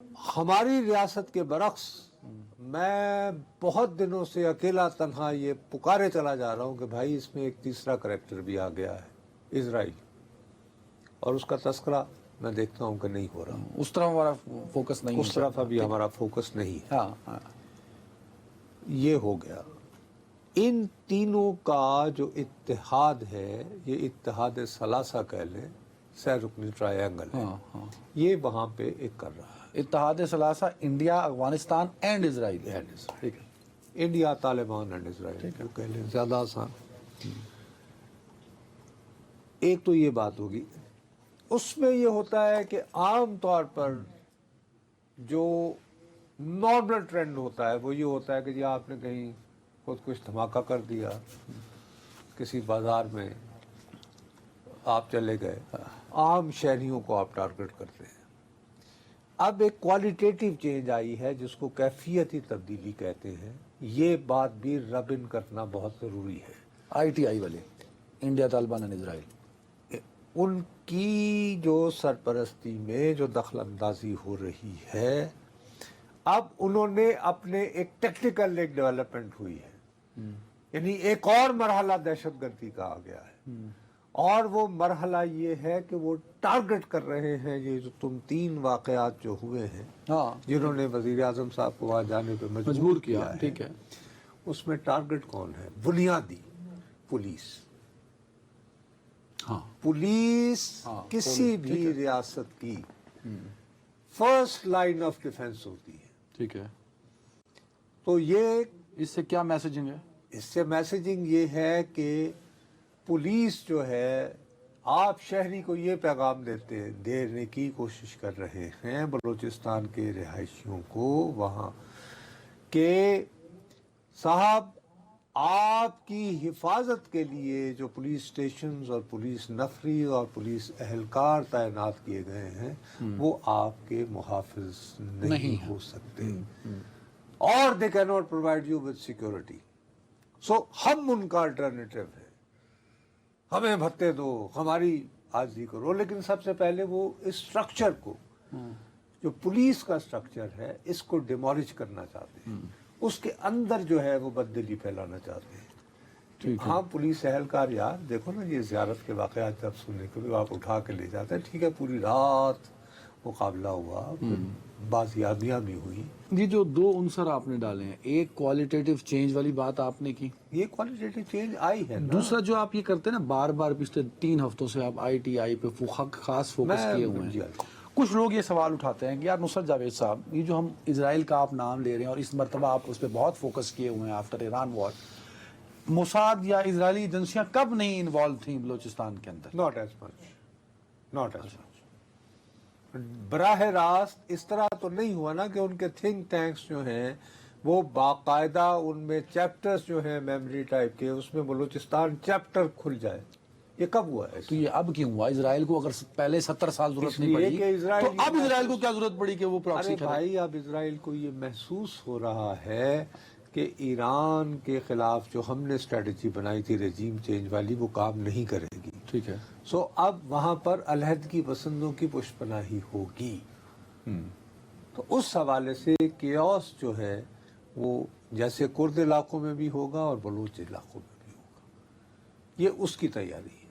ہماری ریاست کے برعکس میں بہت دنوں سے اکیلا تنہا یہ پکارے چلا جا رہا ہوں کہ بھائی اس میں ایک تیسرا کریکٹر بھی آ گیا ہے، اسرائیل، اور اس کا تذکرہ میں دیکھتا ہوں کہ نہیں ہو رہا، اس طرف ہمارا فوکس نہیں ہے، اس طرف ابھی ہمارا فوکس نہیں ہے۔ ہاں یہ ہو گیا۔ ان تینوں کا جو اتحاد ہے، یہ اتحاد ثلاثہ کہہ لیں، سہ رکنی ٹرائنگل ہے، یہ وہاں پہ ایک کر رہا ہے۔ اتحاد ثلاثہ انڈیا، افغانستان اینڈ اسرائیل، ٹھیک ہے، انڈیا، طالبان اینڈ اسرائیل، جو کہہ لیں زیادہ آسان۔ ایک تو یہ بات ہوگی۔ اس میں یہ ہوتا ہے کہ عام طور پر جو نارمل ٹرینڈ ہوتا ہے وہ یہ ہوتا ہے کہ جی آپ نے کہیں خود کچھ دھماکہ کر دیا، کسی بازار میں آپ چلے گئے، عام شہریوں کو آپ ٹارگٹ کرتے ہیں۔ اب ایک کوالٹیٹیو چینج آئی ہے جس کو کیفیتی تبدیلی کہتے ہیں، یہ بات بھی رب ان کرنا بہت ضروری ہے۔ ITI والے، انڈیا، طالبان اینڈ اسرائیل، ان کی جو سرپرستی میں جو دخل اندازی ہو رہی ہے، اب انہوں نے اپنے ایک ٹیکٹیکل ایک ڈیولپمنٹ ہوئی ہے، یعنی ایک اور مرحلہ دہشت گردی کا آ گیا ہے، اور وہ مرحلہ یہ ہے کہ وہ ٹارگٹ کر رہے ہیں یہ جو تم تین واقعات جو ہوئے ہیں، جنہوں نے وزیر اعظم صاحب کو وہاں جانے پہ مجبور کیا ہے، ٹھیک ہے، اس میں ٹارگٹ کون ہے؟ بنیادی پولیس۔ پولیس کسی بھی ریاست کی فرسٹ لائن آف ڈیفense ہوتی ہے، ٹھیک ہے۔ تو یہ اس سے کیا میسجنگ ہے؟ اس سے میسجنگ یہ ہے کہ پولیس جو ہے، آپ شہری کو یہ پیغام دینے کی کوشش کر رہے ہیں بلوچستان کے رہائشیوں کو وہاں، کہ صاحب آپ کی حفاظت کے لیے جو پولیس اسٹیشنز اور پولیس نفری اور پولیس اہلکار تعینات کیے گئے ہیں وہ آپ کے محافظ نہیں ہو سکتے، اور they cannot provide you with security۔ سو ہم ان کا الٹرنیٹو ہے، ہمیں بھتے دو، ہماری عاجزی کرو، لیکن سب سے پہلے وہ اس اسٹرکچر کو، جو پولیس کا اسٹرکچر ہے، اس کو ڈیمولش کرنا چاہتے ہیں، اس کے اندر جو ہے وہ بددلی پھیلانا چاہتے ہیں۔ ہاں پولیس اہلکار، یار دیکھو نا یہ زیارت کے واقعات جب سننے کے لیے آپ اٹھا کے لے جاتے ہیں، ٹھیک ہے پوری رات مقابلہ ہوا، بازیابیاں بھی ہوئی۔ یہ جو دو عنصر آپ نے ڈالے ہیں، ایک کوالٹیٹیو چینج والی بات آپ نے کی، یہ کوالٹیٹیو چینج آئی ہے نا۔ دوسرا جو آپ یہ کرتے ہیں نا بار بار پچھلے 3 ہفتوں سے آپ ITI پہ خاص فوکس کیے ہوئے ہیں، کچھ لوگ یہ سوال اٹھاتے ہیں کہ یار نصرت جاوید صاحب، یہ جو ہم اسرائیل کا آپ نام لے رہے ہیں اور اس مرتبہ آپ اس پہ بہت فوکس کیے ہوئے ہیں آفٹر ایران وار، موساد یا اسرائیلی ایجنسیاں کب نہیں انوالو تھیں بلوچستان کے اندر؟ ناٹ ایز مچ براہ راست اس طرح تو نہیں ہوا نا کہ ان کے تھنک ٹینکس جو ہیں وہ باقاعدہ ان میں چیپٹرز جو ہیں میموری ٹائپ کے، اس میں بلوچستان چیپٹر کھل جائے، یہ کب ہوا ہے؟ تو یہ اب کیوں ہوا؟ اسرائیل کو اگر پہلے 70 سال ضرورت نہیں پڑی تو اب اسرائیل کو کیا ضرورت پڑی کہ وہ پراکسی کرے؟ بھائی اب اسرائیل کو یہ محسوس ہو رہا ہے کہ ایران کے خلاف جو ہم نے اسٹریٹجی بنائی تھی ریجیم چینج والی، وہ کام نہیں کرے گی، ٹھیک ہے، سو اب وہاں پر علیحدگی پسندوں کی پشت پناہی ہوگی۔ تو اس حوالے سے کیوس جو ہے وہ جیسے کرد علاقوں میں بھی ہوگا اور بلوچ علاقوں میں بھی ہوگا، یہ اس کی تیاری ہے۔